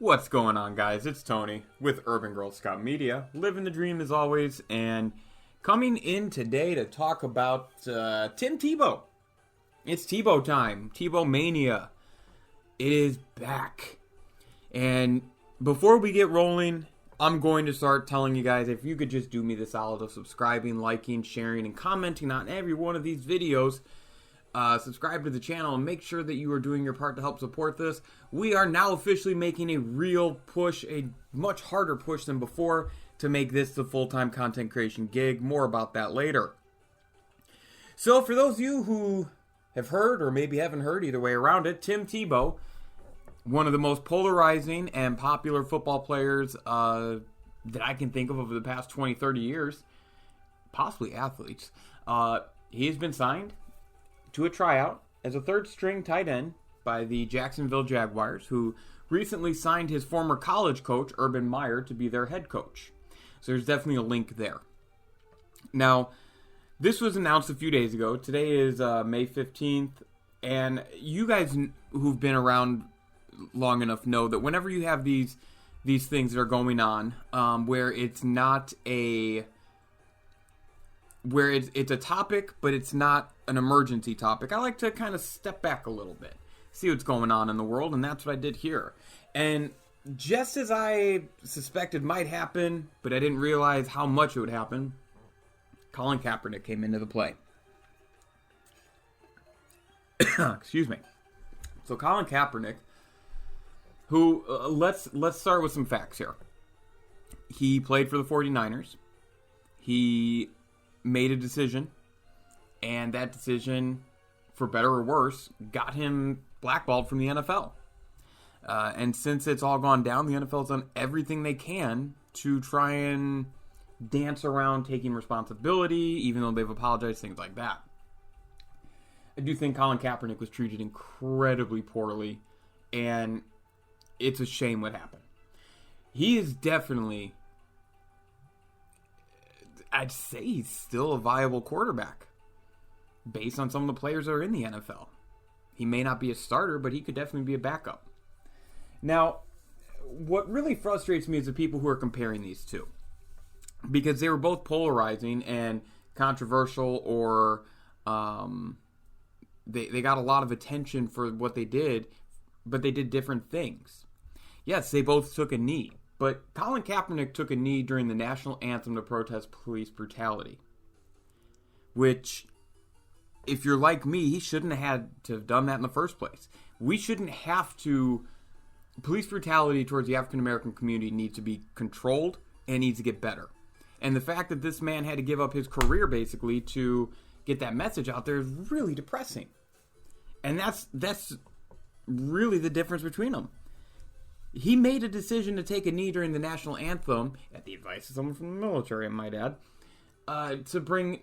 What's going on, guys? It's Tony with Urban Girl Scout Media, living the dream as always, and coming in today to talk about Tim Tebow. It's Tebow time, Tebow Mania. It is back. And before we get rolling, I'm going to start telling you guys, if you could just do me the solid of subscribing, liking, sharing, and commenting on every one of these videos. Subscribe to the channel and make sure that you are doing your part to help support this. We are now officially making a real push, a much harder push than before, to make this the full-time content creation gig. More about that later. So for those of you who have heard or maybe haven't heard, either way around it, Tim Tebow, one of the most polarizing and popular football players that I can think of over the past 20, 30 years, possibly athletes, he has been signed to a tryout as a third-string tight end by the Jacksonville Jaguars, who recently signed his former college coach, Urban Meyer, to be their head coach. So there's definitely a link there. Now, this was announced a few days ago. Today is May 15th, and you guys who've been around long enough know that whenever you have these things that are going on, where it's not a... where it's a topic, but it's not an emergency topic, I like to kind of step back a little bit, see what's going on in the world, and that's what I did here. And just as I suspected might happen, but I didn't realize how much it would happen, Colin Kaepernick came into the play. Excuse me. So Colin Kaepernick, who, let's start with some facts here. He played for the 49ers. He made a decision, and that decision, for better or worse, got him blackballed from the NFL. And since it's all gone down, the NFL's done everything they can to try and dance around taking responsibility, even though they've apologized, things like that. I do think Colin Kaepernick was treated incredibly poorly, and it's a shame what happened. He is definitely, I'd say he's still a viable quarterback based on some of the players that are in the NFL. He may not be a starter, but he could definitely be a backup. Now, what really frustrates me is the people who are comparing these two, because they were both polarizing and controversial, or they got a lot of attention for what they did, but they did different things. Yes, they both took a knee. But Colin Kaepernick took a knee during the national anthem to protest police brutality. Which, if you're like me, he shouldn't have had to have done that in the first place. We shouldn't have to... Police brutality towards the African American community needs to be controlled and needs to get better. And the fact that this man had to give up his career, basically, to get that message out there is really depressing. And that's really the difference between them. He made a decision to take a knee during the national anthem, at the advice of someone from the military, I might add, to bring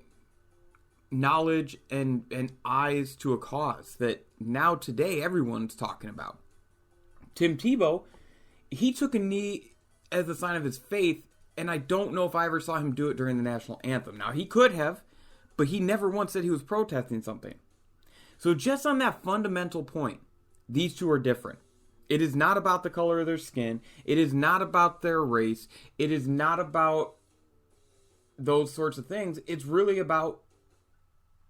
knowledge and eyes to a cause that now today everyone's talking about. Tim Tebow, he took a knee as a sign of his faith, and I don't know if I ever saw him do it during the national anthem. Now, he could have, but he never once said he was protesting something. So just on that fundamental point, these two are different. It is not about the color of their skin. It is not about their race. It is not about those sorts of things. It's really about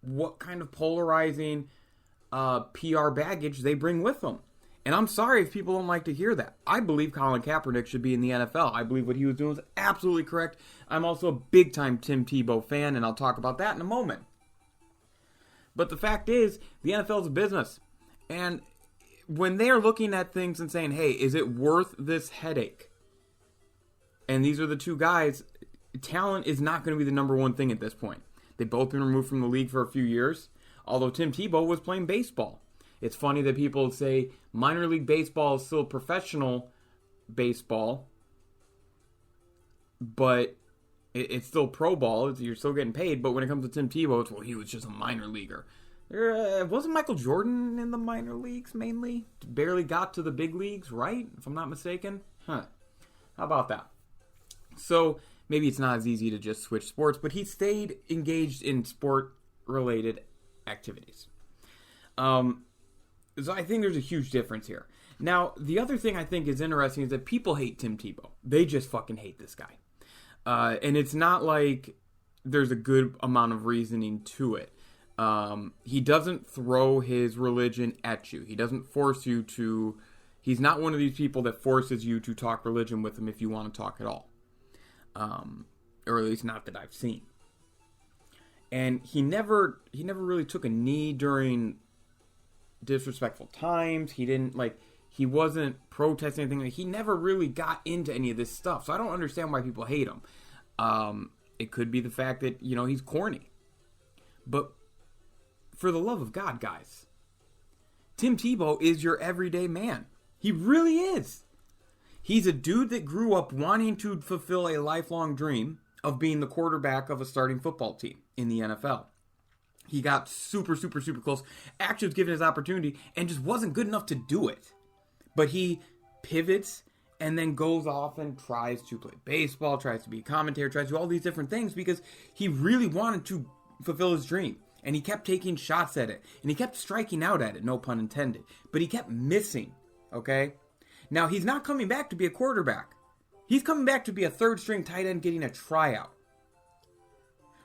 what kind of polarizing PR baggage they bring with them. And I'm sorry if people don't like to hear that. I believe Colin Kaepernick should be in the NFL. I believe what he was doing was absolutely correct. I'm also a big-time Tim Tebow fan, and I'll talk about that in a moment. But the fact is, the NFL is a business. And when they're looking at things and saying, hey, is it worth this headache? And these are the two guys. Talent is not going to be the number one thing at this point. They've both been removed from the league for a few years, although Tim Tebow was playing baseball. It's funny that people say minor league baseball is still professional baseball, but it's still pro ball. You're still getting paid. But when it comes to Tim Tebow, it's, well, he was just a minor leaguer. Wasn't Michael Jordan in the minor leagues mainly? Barely got to the big leagues, right? If I'm not mistaken. How about that? So maybe it's not as easy to just switch sports, but he stayed engaged in sport-related activities. So I think there's a huge difference here. Now, the other thing I think is interesting is that people hate Tim Tebow. They just fucking hate this guy. And it's not like there's a good amount of reasoning to it. He doesn't throw his religion at you. He doesn't force you to... He's not one of these people that forces you to talk religion with him if you want to talk at all. Or at least not that I've seen. And he never really took a knee during disrespectful times. He wasn't protesting anything. He never really got into any of this stuff. So I don't understand why people hate him. It could be the fact that, he's corny. But for the love of God, guys, Tim Tebow is your everyday man. He really is. He's a dude that grew up wanting to fulfill a lifelong dream of being the quarterback of a starting football team in the NFL. He got super, super, super close. Actually was given his opportunity and just wasn't good enough to do it. But he pivots and then goes off and tries to play baseball, tries to be a commentator, tries to do all these different things because he really wanted to fulfill his dream. And he kept taking shots at it. And he kept striking out at it, no pun intended. But he kept missing, okay? Now, he's not coming back to be a quarterback. He's coming back to be a third-string tight end getting a tryout.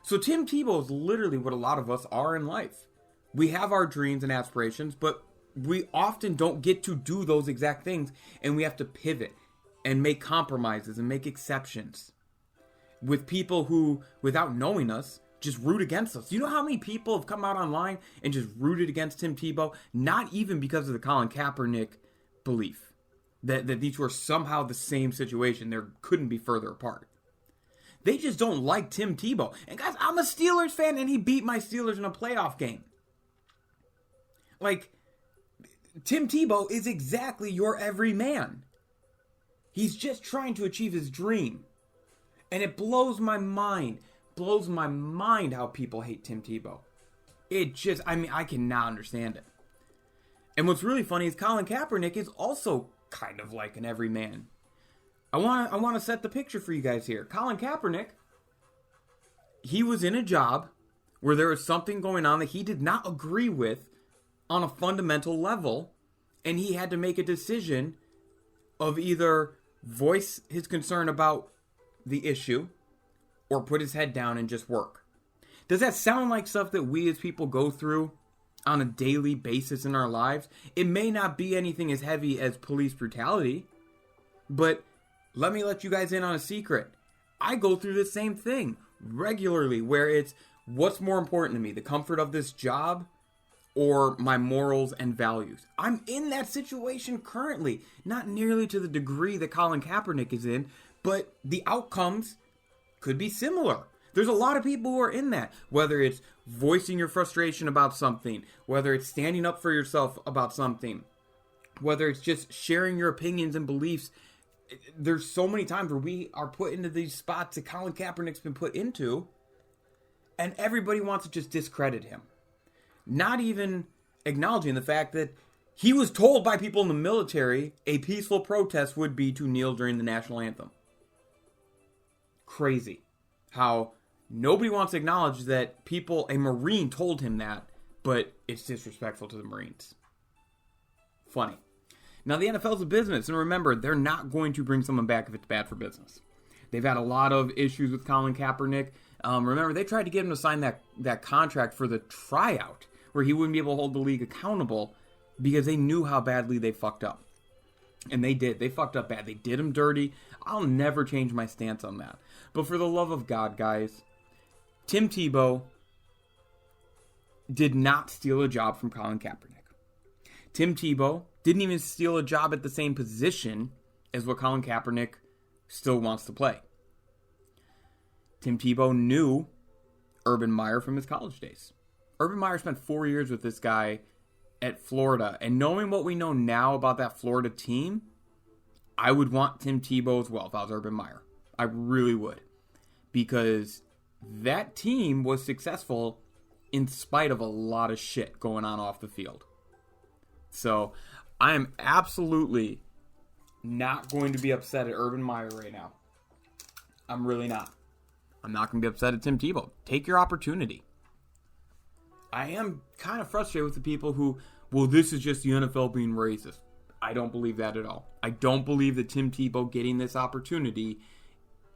So Tim Tebow is literally what a lot of us are in life. We have our dreams and aspirations, but we often don't get to do those exact things, and we have to pivot and make compromises and make exceptions with people who, without knowing us, just root against us. You know how many people have come out online and just rooted against Tim Tebow? Not even because of the Colin Kaepernick belief. That these were somehow the same situation. There couldn't be further apart. They just don't like Tim Tebow. And guys, I'm a Steelers fan and he beat my Steelers in a playoff game. Tim Tebow is exactly your everyman. He's just trying to achieve his dream. And it blows my mind. Blows my mind how people hate Tim Tebow. I cannot understand it. And what's really funny is Colin Kaepernick is also kind of like an everyman. I want to set the picture for you guys here. Colin Kaepernick, he was in a job where there was something going on that he did not agree with on a fundamental level, and he had to make a decision of either voice his concern about the issue or put his head down and just work. Does that sound like stuff that we as people go through on a daily basis in our lives? It may not be anything as heavy as police brutality, but let me let you guys in on a secret. I go through the same thing regularly, where it's what's more important to me, the comfort of this job or my morals and values. I'm in that situation currently, not nearly to the degree that Colin Kaepernick is in, but the outcomes could be similar. There's a lot of people who are in that, whether it's voicing your frustration about something, whether it's standing up for yourself about something, whether it's just sharing your opinions and beliefs. There's so many times where we are put into these spots that Colin Kaepernick's been put into, and everybody wants to just discredit him. Not even acknowledging the fact that he was told by people in the military a peaceful protest would be to kneel during the national anthem. Crazy. How nobody wants to acknowledge that a Marine told him that, but it's disrespectful to the Marines. Funny. Now, the NFL's a business, and remember, they're not going to bring someone back if it's bad for business. They've had a lot of issues with Colin Kaepernick. Remember, they tried to get him to sign that contract for the tryout, where he wouldn't be able to hold the league accountable because they knew how badly they fucked up. And they did. They fucked up bad. They did him dirty. I'll never change my stance on that. But for the love of God, guys, Tim Tebow did not steal a job from Colin Kaepernick. Tim Tebow didn't even steal a job at the same position as what Colin Kaepernick still wants to play. Tim Tebow knew Urban Meyer from his college days. Urban Meyer spent 4 years with this guy at Florida. And knowing what we know now about that Florida team, I would want Tim Tebow as well if I was Urban Meyer. I really would. Because that team was successful in spite of a lot of shit going on off the field. So I am absolutely not going to be upset at Urban Meyer right now. I'm really not. I'm not going to be upset at Tim Tebow. Take your opportunity. I am kind of frustrated with the people who, well, this is just the NFL being racist. I don't believe that at all. I don't believe that Tim Tebow getting this opportunity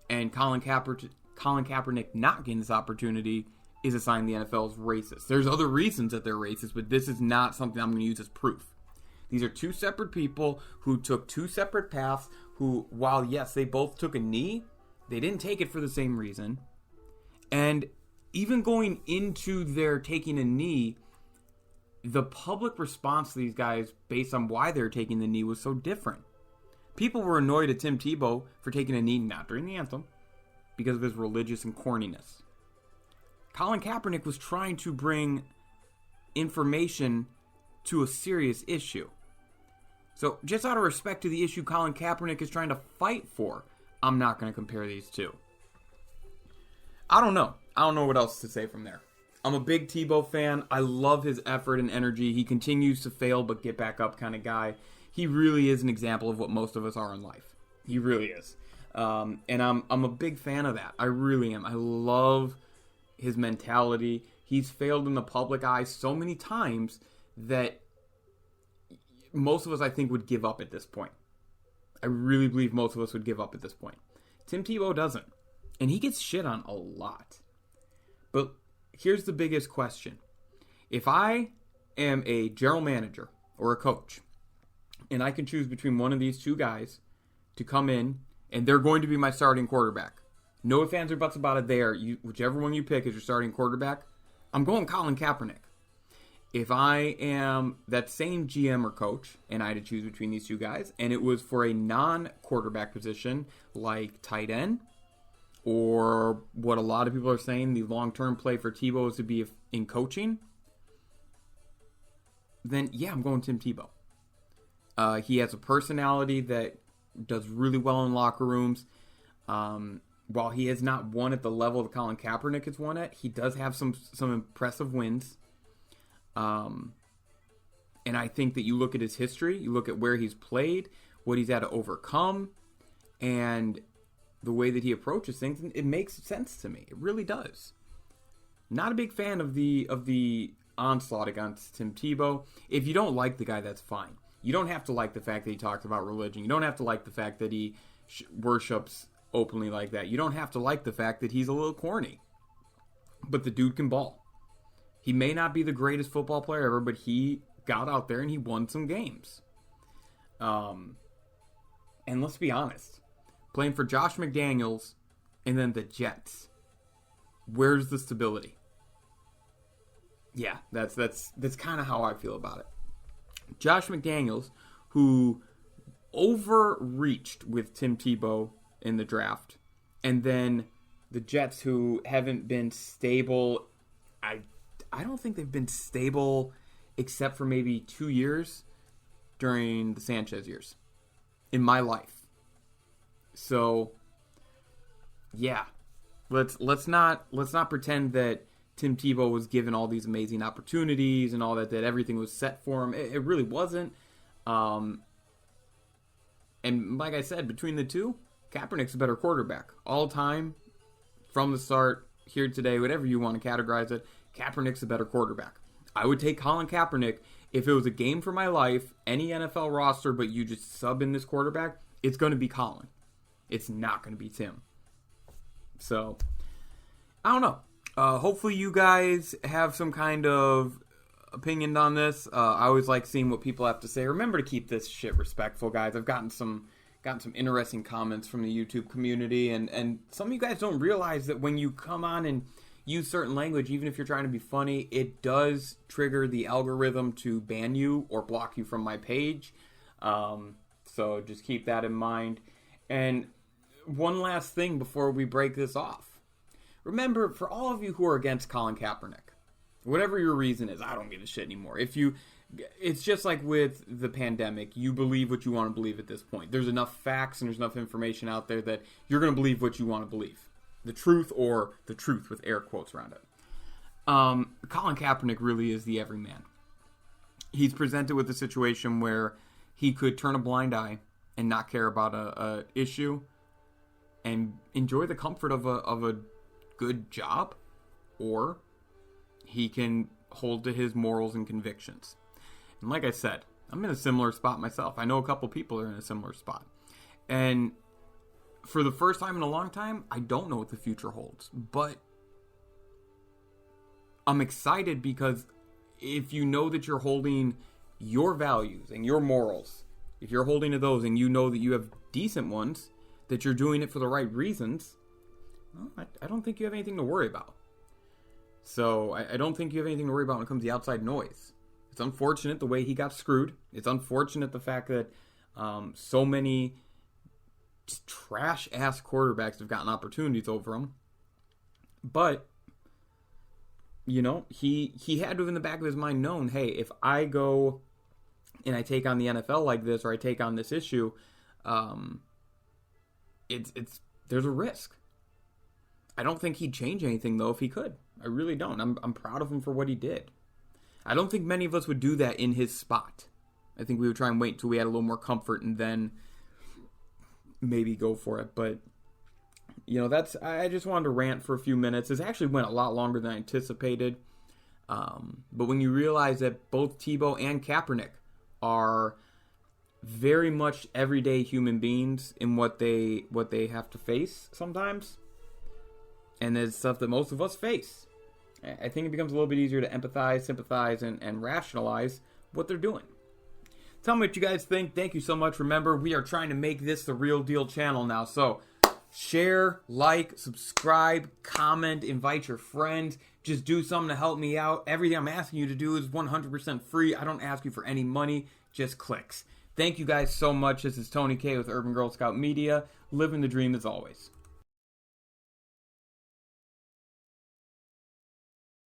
and Colin Kaepernick not getting this opportunity is a sign the NFL is racist. There's other reasons that they're racist, but this is not something I'm going to use as proof. These are two separate people who took two separate paths who, while yes, they both took a knee, they didn't take it for the same reason. And even going into their taking a knee, the public response to these guys based on why they're taking the knee was so different. People were annoyed at Tim Tebow for taking a knee not during the anthem because of his religious and corniness. Colin Kaepernick was trying to bring information to a serious issue. So just out of respect to the issue Colin Kaepernick is trying to fight for, I'm not going to compare these two. I don't know what else to say from there. I'm a big Tebow fan. I love his effort and energy. He continues to fail but get back up kind of guy. He really is an example of what most of us are in life. He really is. And I'm a big fan of that. I really am. I love his mentality. He's failed in the public eye so many times that most of us, I think, would give up at this point. I really believe most of us would give up at this point. Tim Tebow doesn't. And he gets shit on a lot. But here's the biggest question. If I am a general manager or a coach, and I can choose between one of these two guys to come in, and they're going to be my starting quarterback. No ifs, ands, or buts about it. Whichever one you pick as your starting quarterback, I'm going Colin Kaepernick. If I am that same GM or coach, and I had to choose between these two guys, and it was for a non-quarterback position like tight end, or what a lot of people are saying, the long-term play for Tebow is to be in coaching, then yeah, I'm going Tim Tebow. He has a personality that does really well in locker rooms. While he has not won at the level that Colin Kaepernick has won at, he does have some impressive wins. And I think that you look at his history, you look at where he's played, what he's had to overcome, and the way that he approaches things, it makes sense to me. It really does. Not a big fan of the onslaught against Tim Tebow. If you don't like the guy, that's fine. You don't have to like the fact that he talks about religion. You don't have to like the fact that he worships openly like that. You don't have to like the fact that he's a little corny. But the dude can ball. He may not be the greatest football player ever, but he got out there and he won some games. And let's be honest. Playing for Josh McDaniels and then the Jets. Where's the stability? Yeah, that's kind of how I feel about it. Josh McDaniels, who overreached with Tim Tebow in the draft, and then the Jets, who haven't been stable. I don't think they've been stable except for maybe 2 years during the Sanchez years in my life. So, yeah, let's not pretend that Tim Tebow was given all these amazing opportunities and all that everything was set for him. It really wasn't. And like I said, between the two, Kaepernick's a better quarterback. All time, from the start, here today, whatever you want to categorize it, Kaepernick's a better quarterback. I would take Colin Kaepernick if it was a game for my life, any NFL roster, but you just sub in this quarterback, it's going to be Colin. It's not going to be Tim. So, I don't know. Hopefully you guys have some kind of opinion on this. I always like seeing what people have to say. Remember to keep this shit respectful, guys. I've gotten some interesting comments from the YouTube community, and some of you guys don't realize that when you come on and use certain language, even if you're trying to be funny, it does trigger the algorithm to ban you or block you from my page. So just keep that in mind. And one last thing before we break this off. Remember, for all of you who are against Colin Kaepernick, whatever your reason is, I don't give a shit anymore. It's just like with the pandemic. You believe what you want to believe at this point. There's enough facts and there's enough information out there that you're going to believe what you want to believe. The truth, or the truth with air quotes around it. Colin Kaepernick really is the everyman. He's presented with a situation where he could turn a blind eye and not care about a issue and enjoy the comfort of a good job, or he can hold to his morals and convictions. And like I said, I'm in a similar spot myself. I know a couple people are in a similar spot. And for the first time in a long time, I don't know what the future holds. But I'm excited because if you know that you're holding your values and your morals, if you're holding to those and you know that you have decent ones, that you're doing it for the right reasons, well, I don't think you have anything to worry about. So I don't think you have anything to worry about when it comes to the outside noise. It's unfortunate the way he got screwed. It's unfortunate the fact that so many trash-ass quarterbacks have gotten opportunities over him. But, you know, he had to have in the back of his mind known, hey, if I go and I take on the NFL like this, or I take on this issue, there's a risk. I don't think he'd change anything, though, if he could. I really don't. I'm proud of him for what he did. I don't think many of us would do that in his spot. I think we would try and wait until we had a little more comfort and then maybe go for it. But, you know, I just wanted to rant for a few minutes. This actually went a lot longer than I anticipated. But when you realize that both Tebow and Kapernick are very much everyday human beings in what they have to face sometimes, and it's stuff that most of us face, I think it becomes a little bit easier to empathize, sympathize, and rationalize what they're doing. Tell me what you guys think. Thank you so much. Remember, we are trying to make this the Real Deal channel now. So share, like, subscribe, comment, invite your friends. Just do something to help me out. Everything I'm asking you to do is 100% free. I don't ask you for any money, just clicks. Thank you guys so much. This is Tony K with Urban Girl Scout Media. Living the dream as always.